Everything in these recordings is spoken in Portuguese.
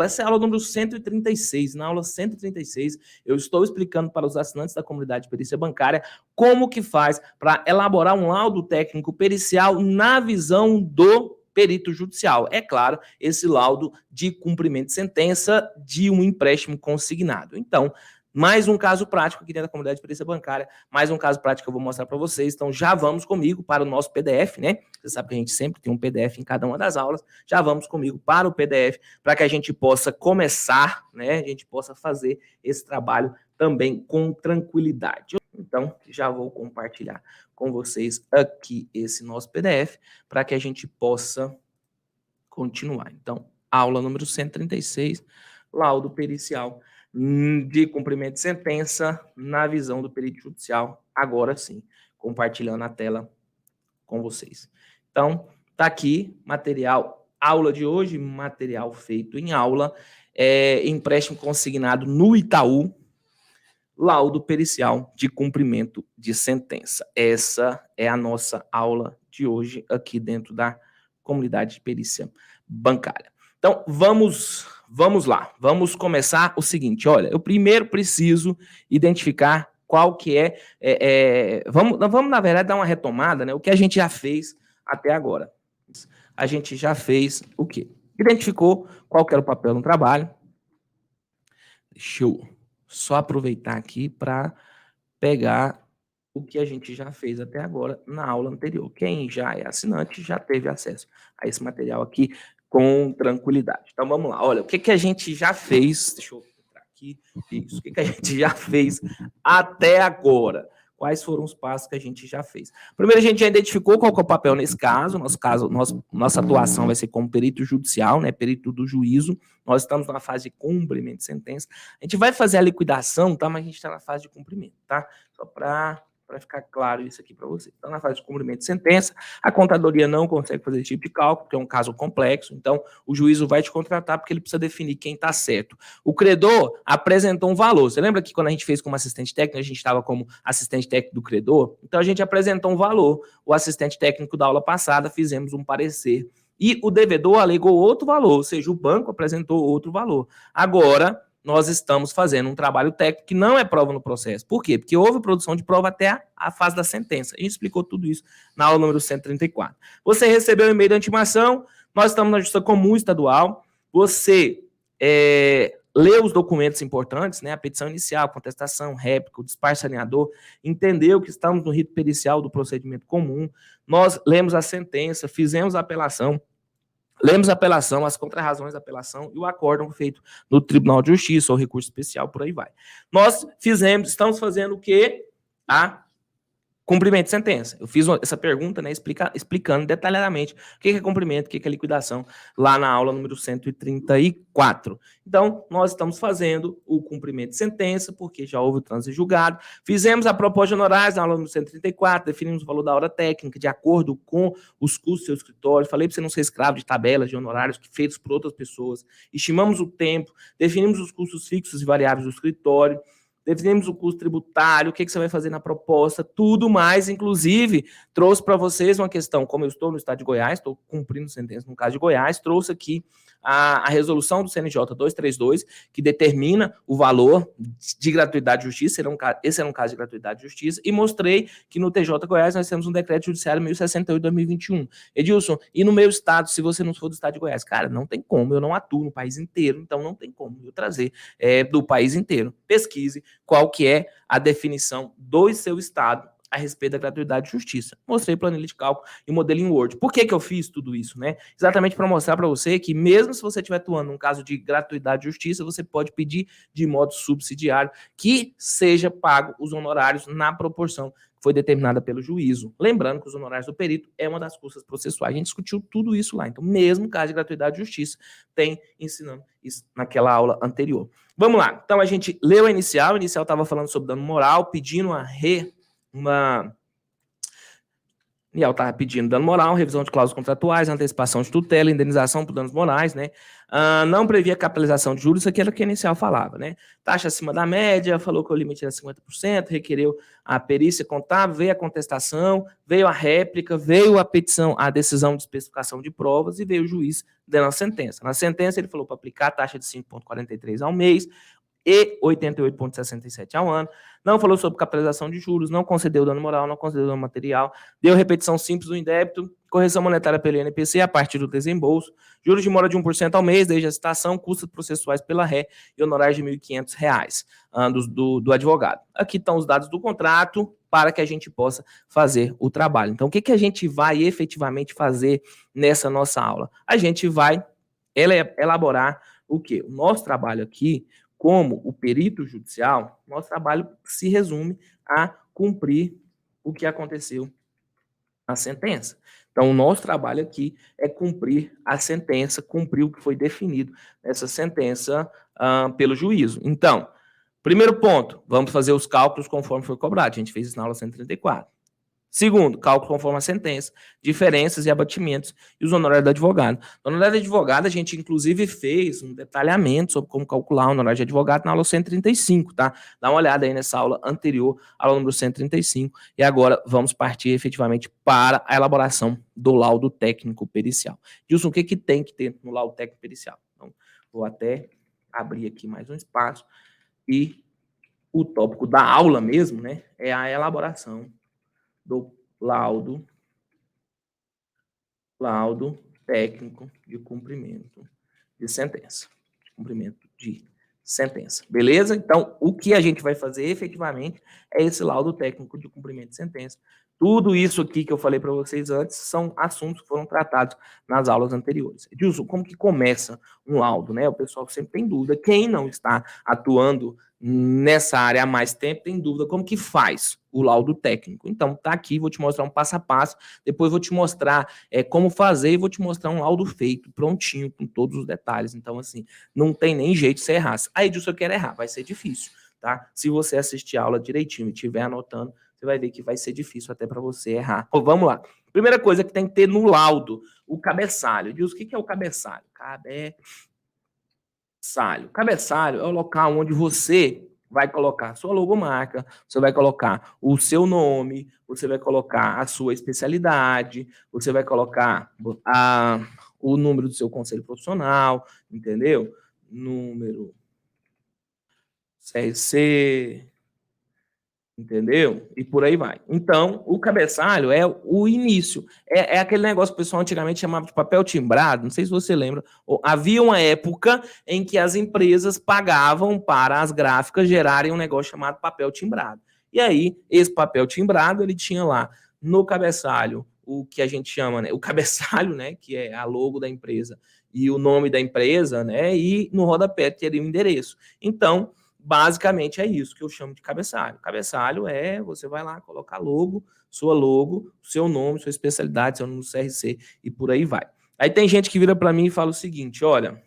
Essa é a aula número 136. Na aula 136, eu estou explicando para os assinantes da comunidade de perícia bancária como que faz para elaborar um laudo técnico pericial na visão do perito judicial. É claro, esse laudo de cumprimento de sentença de um empréstimo consignado. Então, mais um caso prático aqui dentro da comunidade de perícia bancária, mais um caso prático que eu vou mostrar para vocês. Então, já vamos comigo para o nosso PDF, né? Você sabe que a gente sempre tem um PDF em cada uma das aulas. Já vamos comigo para o PDF, para que a gente possa começar, né? A gente possa fazer esse trabalho também com tranquilidade. Então, já vou compartilhar com vocês aqui esse nosso PDF, para que a gente possa continuar. Então, aula número 136, laudo pericial de cumprimento de sentença na visão do perito judicial, agora sim, compartilhando a tela com vocês. Então, tá aqui, material, aula de hoje, material feito em aula, empréstimo consignado no Itaú, laudo pericial de cumprimento de sentença. Essa é a nossa aula de hoje aqui dentro da comunidade de perícia bancária. Então, vamos lá. Vamos começar o seguinte, olha, eu primeiro preciso identificar qual que vamos, na verdade, dar uma retomada, né? O que a gente já fez até agora. A gente já fez o quê? Identificou qual que era o papel no trabalho. Deixa eu só aproveitar aqui para pegar o que a gente já fez até agora na aula anterior. Quem já é assinante já teve acesso a esse material aqui com tranquilidade. Então, vamos lá. Olha, o que a gente já fez... Deixa eu entrar aqui. Isso. O que a gente já fez até agora? Quais foram os passos que a gente já fez? Primeiro, a gente já identificou qual que é o papel nesse caso. Nossa atuação vai ser como perito judicial, né? Perito do juízo. Nós estamos na fase de cumprimento de sentença. A gente vai fazer a liquidação, tá? Mas a gente está na fase de cumprimento, tá? Só para ficar claro isso aqui para você. Então, na fase de cumprimento de sentença, a contadoria não consegue fazer esse tipo de cálculo, porque é um caso complexo, então o juízo vai te contratar porque ele precisa definir quem está certo. O credor apresentou um valor. Você lembra que quando a gente fez como assistente técnico, a gente estava como assistente técnico do credor? Então, a gente apresentou um valor. O assistente técnico da aula passada, fizemos um parecer. E o devedor alegou outro valor, ou seja, o banco apresentou outro valor. Agora, nós estamos fazendo um trabalho técnico que não é prova no processo. Por quê? Porque houve produção de prova até a fase da sentença. A gente explicou tudo isso na aula número 134. Você recebeu o e-mail da intimação, nós estamos na Justiça Comum Estadual, você leu os documentos importantes, né? A petição inicial, a contestação, réplica, o desparcelamento, entendeu que estamos no rito pericial do procedimento comum, nós lemos a sentença, fizemos a apelação, lemos a apelação, as contrarrazões da apelação e o acórdão feito no Tribunal de Justiça, ou recurso especial, por aí vai. Nós estamos fazendo o quê? Cumprimento de sentença. Eu fiz essa pergunta, né, explicando detalhadamente o que é cumprimento, o que é liquidação, lá na aula número 134. Então, nós estamos fazendo o cumprimento de sentença, porque já houve o trânsito julgado. Fizemos a proposta de honorários na aula número 134, definimos o valor da hora técnica de acordo com os custos do seu escritório. Falei para você não ser escravo de tabelas de honorários feitos por outras pessoas. Estimamos o tempo, definimos os custos fixos e variáveis do escritório. Definimos o custo tributário, o que você vai fazer na proposta, tudo mais, inclusive, trouxe para vocês uma questão, como eu estou no estado de Goiás, estou cumprindo sentença no caso de Goiás, trouxe aqui a resolução do CNJ 232, que determina o valor de gratuidade de justiça, esse era um caso de gratuidade de justiça, e mostrei que no TJ Goiás nós temos um decreto judiciário 1068/2021. Edilson, e no meu estado, se você não for do estado de Goiás? Cara, não tem como, eu não atuo no país inteiro, então não tem como eu trazer do país inteiro. Pesquise qual que é a definição do seu estado a respeito da gratuidade de justiça. Mostrei planilha de cálculo e modelo em Word. Por que eu fiz tudo isso, né? Exatamente para mostrar para você que mesmo se você estiver atuando num caso de gratuidade de justiça, você pode pedir de modo subsidiário que seja pago os honorários na proporção que foi determinada pelo juízo. Lembrando que os honorários do perito é uma das custas processuais. A gente discutiu tudo isso lá. Então, mesmo caso de gratuidade de justiça, tem ensinando isso naquela aula anterior. Vamos lá. Então, a gente leu a inicial. A inicial estava falando sobre dano moral, pedindo E ela estava pedindo dano moral, revisão de cláusulas contratuais, antecipação de tutela, indenização por danos morais, né? Não previa capitalização de juros, isso aqui era o que a inicial falava, né? Taxa acima da média, falou que o limite era 50%, requereu a perícia contábil, veio a contestação, veio a réplica, veio a petição, a decisão de especificação de provas e veio o juiz dando a sentença. Na sentença, ele falou para aplicar a taxa de 5,43 ao mês, e 88,67 ao ano, não falou sobre capitalização de juros, não concedeu dano moral, não concedeu dano material, deu repetição simples do indébito, correção monetária pelo INPC a partir do desembolso, juros de mora de 1% ao mês, desde a citação, custos processuais pela ré e honorários de R$ 1.500 do advogado. Aqui estão os dados do contrato para que a gente possa fazer o trabalho. Então, o que a gente vai efetivamente fazer nessa nossa aula? A gente vai elaborar o quê? O nosso trabalho aqui, como o perito judicial, nosso trabalho se resume a cumprir o que aconteceu na sentença. Então, o nosso trabalho aqui é cumprir a sentença, cumprir o que foi definido nessa sentença pelo juízo. Então, primeiro ponto, vamos fazer os cálculos conforme foi cobrado. A gente fez isso na aula 134. Segundo, cálculo conforme a sentença, diferenças e abatimentos e os honorários do advogado. No honorário de advogado, a gente inclusive fez um detalhamento sobre como calcular o honorário de advogado na aula 135, tá? Dá uma olhada aí nessa aula anterior, aula número 135, e agora vamos partir efetivamente para a elaboração do laudo técnico pericial. Gilson, o que tem que ter no laudo técnico pericial? Então, vou até abrir aqui mais um espaço e o tópico da aula mesmo, né, é a elaboração do laudo técnico de cumprimento de sentença. Beleza? Então, o que a gente vai fazer efetivamente é esse laudo técnico de cumprimento de sentença. Tudo isso aqui que eu falei para vocês antes são assuntos que foram tratados nas aulas anteriores. Edilson, como que começa um laudo, né? O pessoal sempre tem dúvida. Quem não está atuando nessa área há mais tempo tem dúvida como que faz o laudo técnico. Então, tá aqui, vou te mostrar um passo a passo, depois vou te mostrar como fazer e vou te mostrar um laudo feito, prontinho, com todos os detalhes. Então, assim, não tem nem jeito de você errar. Aí, Edilson, eu quero errar, vai ser difícil, tá? Se você assistir a aula direitinho e estiver anotando, você vai ver que vai ser difícil até para você errar. Vamos lá. Primeira coisa que tem que ter no laudo, o cabeçalho. Diz o que é o cabeçalho? Cabeçalho é o local onde você vai colocar a sua logomarca, você vai colocar o seu nome, você vai colocar a sua especialidade, você vai colocar o número do seu conselho profissional, entendeu? Número CRC, entendeu? E por aí vai. Então, o cabeçalho é o início. É aquele negócio que o pessoal antigamente chamava de papel timbrado, não sei se você lembra. Havia uma época em que as empresas pagavam para as gráficas gerarem um negócio chamado papel timbrado. E aí, esse papel timbrado, ele tinha lá no cabeçalho o que a gente chama, né, o cabeçalho, né, que é a logo da empresa, e o nome da empresa, né, e no rodapé teria o endereço. Então, basicamente é isso que eu chamo de cabeçalho. Cabeçalho você vai lá, colocar logo, seu nome, sua especialidade, seu número do CRC e por aí vai. Aí tem gente que vira para mim e fala o seguinte, olha,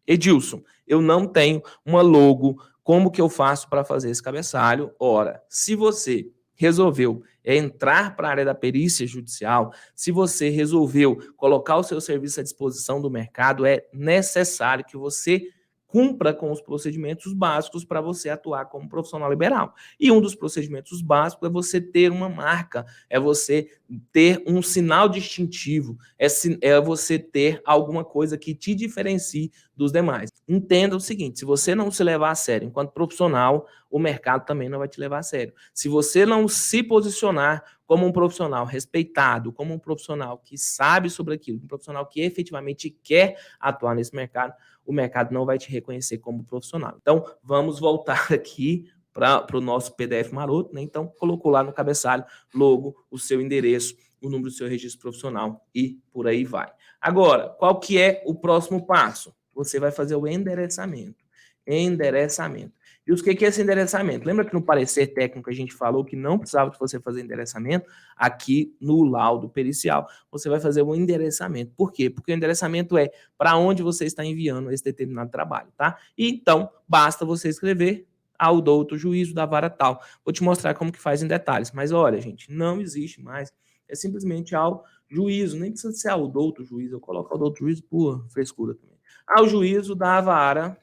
Edilson, eu não tenho uma logo, como que eu faço para fazer esse cabeçalho? Ora, se você resolveu entrar para a área da perícia judicial, se você resolveu colocar o seu serviço à disposição do mercado, é necessário que você cumpra com os procedimentos básicos para você atuar como profissional liberal. E um dos procedimentos básicos é você ter uma marca, é você ter um sinal distintivo, é você ter alguma coisa que te diferencie dos demais. Entenda o seguinte, se você não se levar a sério enquanto profissional, o mercado também não vai te levar a sério. Se você não se posicionar como um profissional respeitado, como um profissional que sabe sobre aquilo, um profissional que efetivamente quer atuar nesse mercado, o mercado não vai te reconhecer como profissional. Então, vamos voltar aqui para o nosso PDF maroto, né? Então, colocou lá no cabeçalho, logo, o seu endereço, o número do seu registro profissional e por aí vai. Agora, qual que é o próximo passo? Você vai fazer o endereçamento. E o que é esse endereçamento? Lembra que no parecer técnico a gente falou que não precisava de você fazer endereçamento? Aqui no laudo pericial, você vai fazer um endereçamento. Por quê? Porque o endereçamento é para onde você está enviando esse determinado trabalho, tá? E então, basta você escrever ao douto juízo da vara tal. Vou te mostrar como que faz em detalhes. Mas olha, gente, não existe mais é simplesmente ao juízo, nem precisa ser ao douto juiz, eu coloco ao douto juiz por frescura também. Ao juízo da vara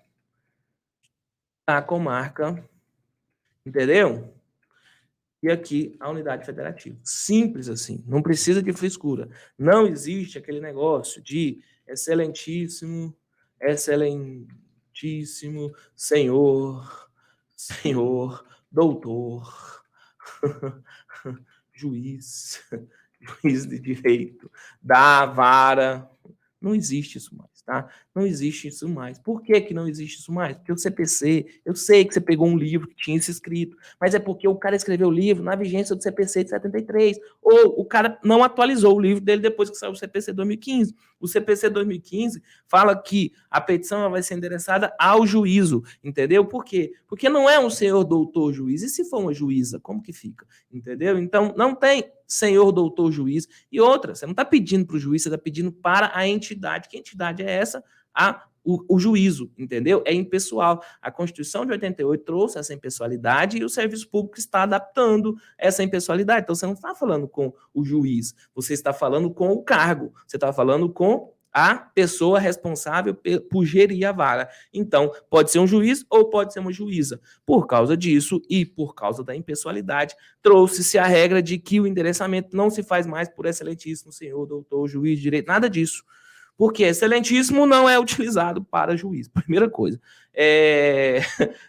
da comarca, entendeu? E aqui a unidade federativa. Simples assim, não precisa de frescura. Não existe aquele negócio de excelentíssimo, excelentíssimo senhor, senhor, doutor, juiz, juiz de direito, da vara. Não existe isso mais, tá? Não existe isso mais. Por que que não existe isso mais? Porque o CPC, eu sei que você pegou um livro que tinha isso escrito, mas é porque o cara escreveu o livro na vigência do CPC de 73, ou o cara não atualizou o livro dele depois que saiu o CPC 2015. O CPC 2015 fala que a petição vai ser endereçada ao juízo, entendeu? Por quê? Porque não é um senhor doutor juiz. E se for uma juíza, como que fica? Entendeu? Então, não tem senhor doutor juiz. E outra, você não está pedindo para o juiz, você está pedindo para a entidade. Que entidade é essa? O juízo, entendeu? É impessoal. A Constituição de 88 trouxe essa impessoalidade e o serviço público está adaptando essa impessoalidade. Então, você não está falando com o juiz, você está falando com o cargo, você está falando com a pessoa responsável por gerir a vara. Então, pode ser um juiz ou pode ser uma juíza. Por causa disso e por causa da impessoalidade, trouxe-se a regra de que o endereçamento não se faz mais por excelentíssimo senhor, doutor, juiz de direito, nada disso. Porque excelentíssimo não é utilizado para juiz. Primeira coisa.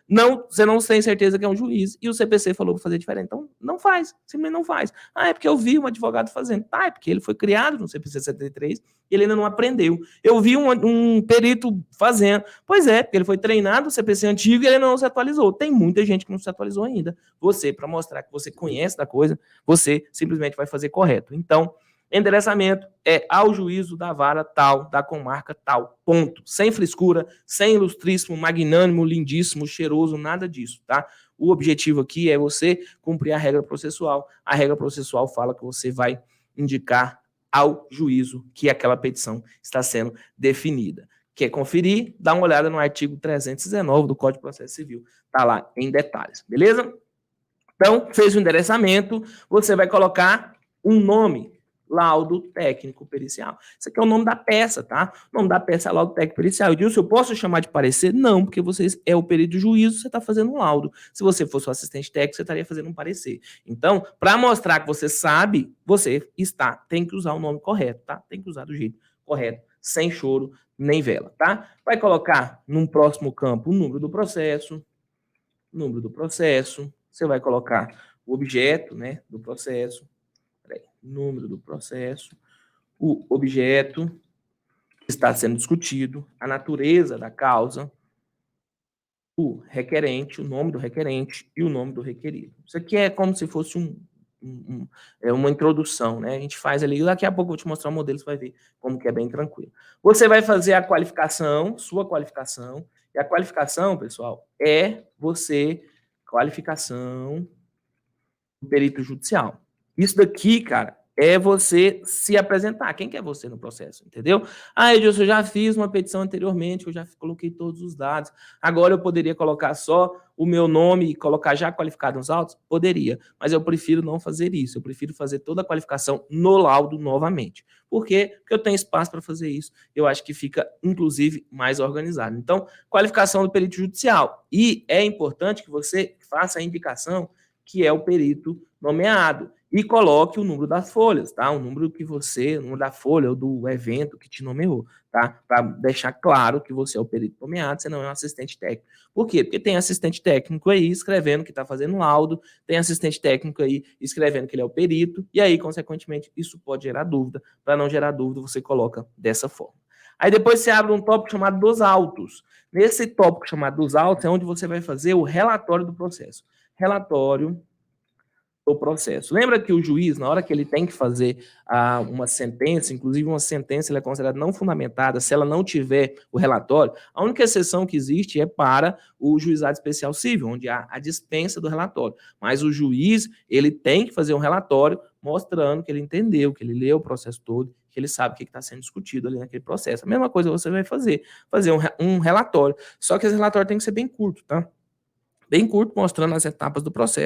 Não, você não tem certeza que é um juiz e o CPC falou para fazer diferente. Então, não faz. Simplesmente não faz. Ah, é porque eu vi um advogado fazendo. Tá, é porque ele foi criado no CPC 73 e ele ainda não aprendeu. Eu vi um perito fazendo. Pois é, porque ele foi treinado no CPC antigo e ele não se atualizou. Tem muita gente que não se atualizou ainda. Você, para mostrar que você conhece da coisa, você simplesmente vai fazer correto. Então, endereçamento é ao juízo da vara tal, da comarca tal, ponto. Sem frescura, sem ilustríssimo, magnânimo, lindíssimo, cheiroso, nada disso, tá? O objetivo aqui é você cumprir a regra processual. A regra processual fala que você vai indicar ao juízo que aquela petição está sendo definida. Quer conferir? Dá uma olhada no artigo 319 do Código de Processo Civil. Tá lá em detalhes, beleza? Então, fez o endereçamento, você vai colocar um nome, laudo técnico pericial. Isso aqui é o nome da peça, tá? O nome da peça é laudo técnico pericial. Edilson, eu posso chamar de parecer? Não, porque você é o perito do juízo, você está fazendo um laudo. Se você fosse o assistente técnico, você estaria fazendo um parecer. Então, para mostrar que você sabe, você tem que usar o nome correto, tá? Tem que usar do jeito correto, sem choro nem vela, tá? Vai colocar num próximo campo o número do processo, você vai colocar o objeto, né, do processo, número do processo, o objeto que está sendo discutido, a natureza da causa, o requerente, o nome do requerente e o nome do requerido. Isso aqui é como se fosse uma introdução, né? A gente faz ali, daqui a pouco eu vou te mostrar o modelo, você vai ver como que é bem tranquilo. Você vai fazer a qualificação, sua qualificação, e a qualificação, pessoal, é qualificação do perito judicial. Isso daqui, cara, é você se apresentar. Quem que é você no processo, entendeu? Ah, Edilson, eu já fiz uma petição anteriormente, eu já coloquei todos os dados. Agora eu poderia colocar só o meu nome e colocar já qualificado nos autos? Poderia, mas eu prefiro não fazer isso. Eu prefiro fazer toda a qualificação no laudo novamente. Por quê? Porque eu tenho espaço para fazer isso. Eu acho que fica, inclusive, mais organizado. Então, qualificação do perito judicial. E é importante que você faça a indicação que é o perito nomeado. E coloque o número das folhas, tá? O número da folha ou do evento que te nomeou, tá? Para deixar claro que você é o perito nomeado, você não é um assistente técnico. Por quê? Porque tem assistente técnico aí escrevendo que está fazendo laudo, tem assistente técnico aí escrevendo que ele é o perito, e aí, consequentemente, isso pode gerar dúvida. Para não gerar dúvida, você coloca dessa forma. Aí depois você abre um tópico chamado dos autos. Nesse tópico chamado dos autos é onde você vai fazer o relatório do processo. Relatório do processo. Lembra que o juiz, na hora que ele tem que fazer uma sentença, inclusive uma sentença ela é considerada não fundamentada, se ela não tiver o relatório, a única exceção que existe é para o juizado especial civil, onde há a dispensa do relatório. Mas o juiz, ele tem que fazer um relatório mostrando que ele entendeu, que ele leu o processo todo, que ele sabe o que está sendo discutido ali naquele processo. A mesma coisa você vai fazer um relatório. Só que esse relatório tem que ser bem curto, tá? Bem curto, mostrando as etapas do processo.